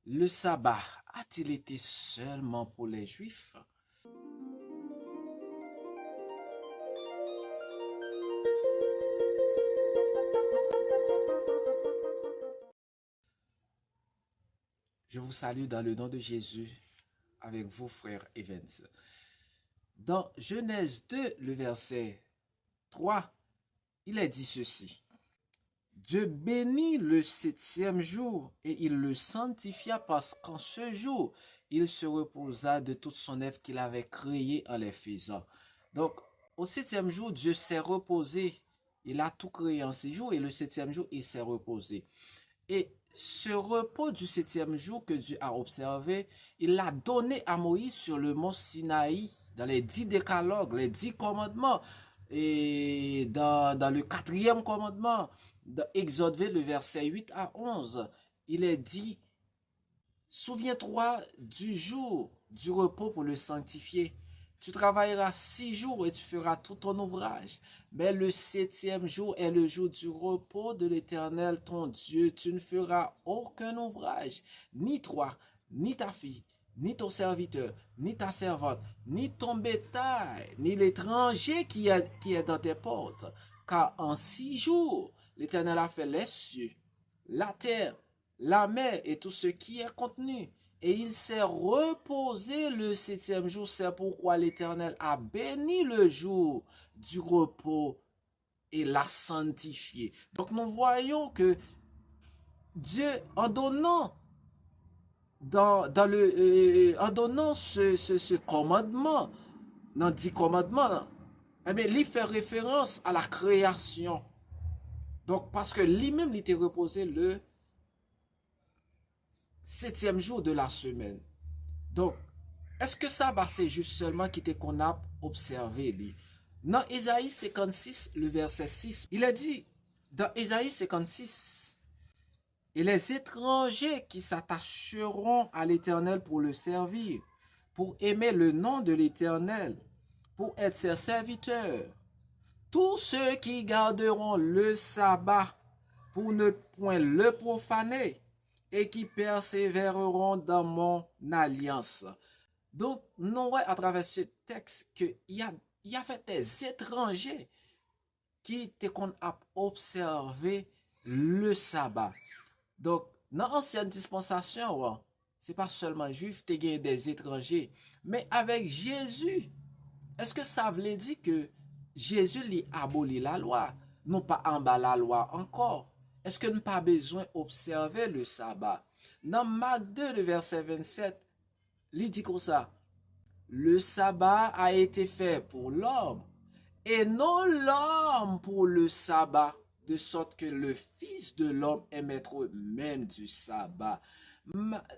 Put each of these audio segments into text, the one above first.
Le sabbat a-t-il été seulement pour les Juifs? Je vous salue dans le nom de Jésus avec vous, frère Evans. Dans Genèse 2, le verset 3, il est dit ceci. Dieu bénit le septième jour et il le sanctifia parce qu'en ce jour, il se reposa de toute son œuvre qu'il avait créée en les faisant. Donc, au septième jour, Dieu s'est reposé. Il a tout créé en 6 jours et le septième jour, il s'est reposé. Et ce repos du septième jour que Dieu a observé, il l'a donné à Moïse sur le mont Sinaï, dans les 10 décalogues, les 10 commandements, et dans le quatrième commandement, dans Exode 20, le verset 8 à 11, il est dit, souviens-toi du jour du repos pour le sanctifier. Tu travailleras 6 jours et tu feras tout ton ouvrage. Mais le septième jour est le jour du repos de l'Éternel, ton Dieu. Tu ne feras aucun ouvrage, ni toi, ni ta fille, ni ton serviteur, ni ta servante, ni ton bétail, ni l'étranger qui est dans tes portes. Car en 6 jours, l'Éternel a fait les cieux, la terre, la mer et tout ce qui est contenu. Et il s'est reposé le septième jour. C'est pourquoi l'Éternel a béni le jour du repos et l'a sanctifié. Donc nous voyons que Dieu, en donnant, en donnant ce commandement, dans 10 commandements, eh bien, il fait référence à la création. Donc, parce que lui-même, il était reposé le septième jour de la semaine. Donc, est-ce que ça, c'est juste seulement qui était qu'on a observé lui? Dans Ésaïe 56, le verset 6, il est dit, dans Ésaïe 56, et les étrangers qui s'attacheront à l'Éternel pour le servir, pour aimer le nom de l'Éternel, pour être ses serviteurs, tous ceux qui garderont le sabbat pour ne point le profaner et qui persévéreront dans mon alliance. Donc, nous voyons à travers ce texte qu'il y avait des étrangers qui étaient qu'on a observé le sabbat. Donc, dans l'ancienne dispensation, ouais, c'est pas seulement juif, tu as des étrangers. Mais avec Jésus, est-ce que ça veut dire que Jésus lui abolit la loi? Non pas en bas la loi encore. Est-ce que nous pas besoin d'observer le sabbat? Dans Marc 2, le verset 27, il dit comme ça. Le sabbat a été fait pour l'homme et non l'homme pour le sabbat, de sorte que le Fils de l'homme est maître même du sabbat.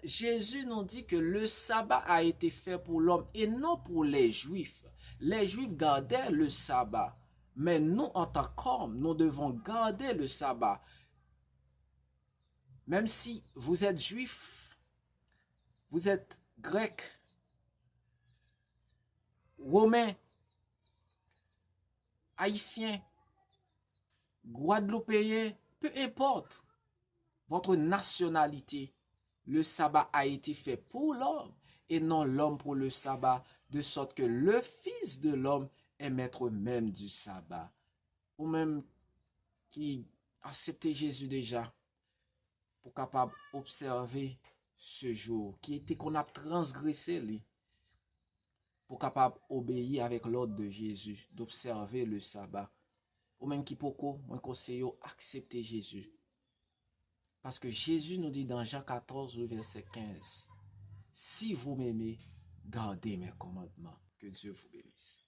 Jésus nous dit que le sabbat a été fait pour l'homme et non pour les Juifs. Les Juifs gardaient le sabbat, mais nous, en tant qu'hommes, nous devons garder le sabbat. Même si vous êtes juif, vous êtes grec, romain, haïtien, guadeloupéen, peu importe votre nationalité, le sabbat a été fait pour l'homme et non l'homme pour le sabbat, de sorte que le Fils de l'homme est maître même du sabbat. Ou même qui acceptait Jésus déjà pour capable observer ce jour, qui était qu'on a transgressé lui, pour capable obéir avec l'ordre de Jésus, d'observer le sabbat. Ou même qui pourquoi, moi conseille accepter Jésus. Parce que Jésus nous dit dans Jean 14, le verset 15, si vous m'aimez, gardez mes commandements. Que Dieu vous bénisse.